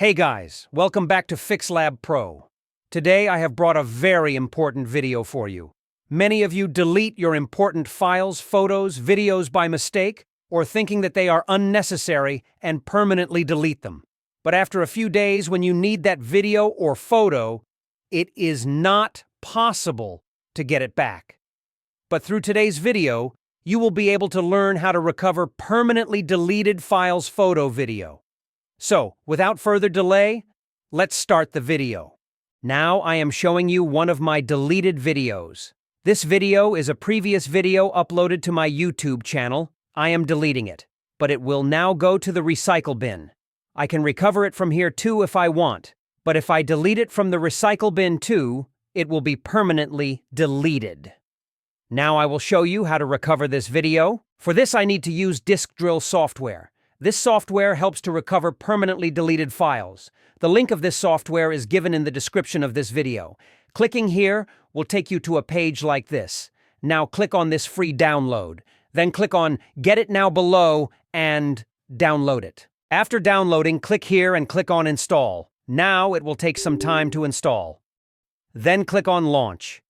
Hey guys, welcome back to FixLab Pro. Today I have brought a very important video for you. Many of you delete your important files, photos, videos by mistake, or thinking that they are unnecessary and permanently delete them. But after a few days when you need that video or photo, it is not possible to get it back. But through today's video, you will be able to learn how to recover permanently deleted files, photo, video. So, without further delay, let's start the video. Now I am showing you one of my deleted videos. This video is a previous video uploaded to my YouTube channel. I am deleting it, but it will now go to the recycle bin. I can recover it from here too if I want, but if I delete it from the recycle bin too, it will be permanently deleted. Now I will show you how to recover this video. For this I need to use disk drill software. This software helps to recover permanently deleted files. The link of this software is given in the description of this video. Clicking here will take you to a page like this. Now click on this free download. Then click on Get It Now below and download it. After downloading, click here and click on Install. Now it will take some time to install. Then click on Launch.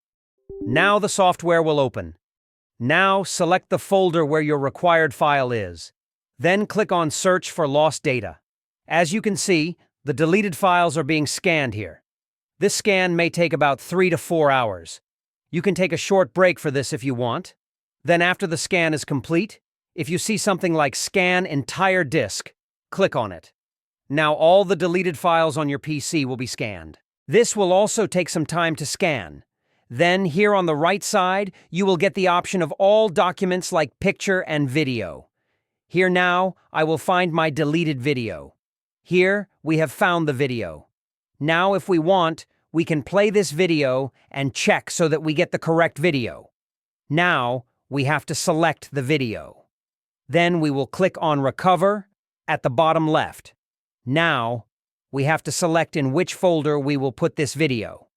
Now the software will open. Now select the folder where your required file is. Then click on Search for Lost Data. As you can see, the deleted files are being scanned here. This scan may take about 3 to 4 hours. You can take a short break for this if you want. Then after the scan is complete, if you see something like Scan Entire Disk, click on it. Now all the deleted files on your PC will be scanned. This will also take some time to scan. Then here on the right side, you will get the option of all documents like picture and video. Here now, I will find my deleted video. Here, we have found the video. Now, if we want, we can play this video and check so that we get the correct video. Now, we have to select the video. Then we will click on Recover at the bottom left. Now, we have to select in which folder we will put this video.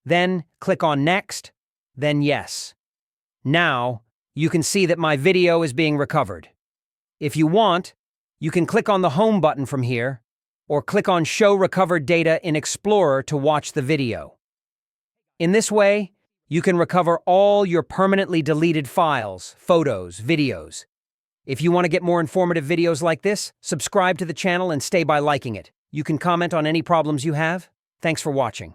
Then, click on Next, then Yes. Now, you can see that my video is being recovered. If you want, you can click on the Home button from here, or click on Show Recovered Data in Explorer to watch the video. In this way, you can recover all your permanently deleted files, photos, videos. If you want to get more informative videos like this, subscribe to the channel and stay by liking it. You can comment on any problems you have. Thanks for watching.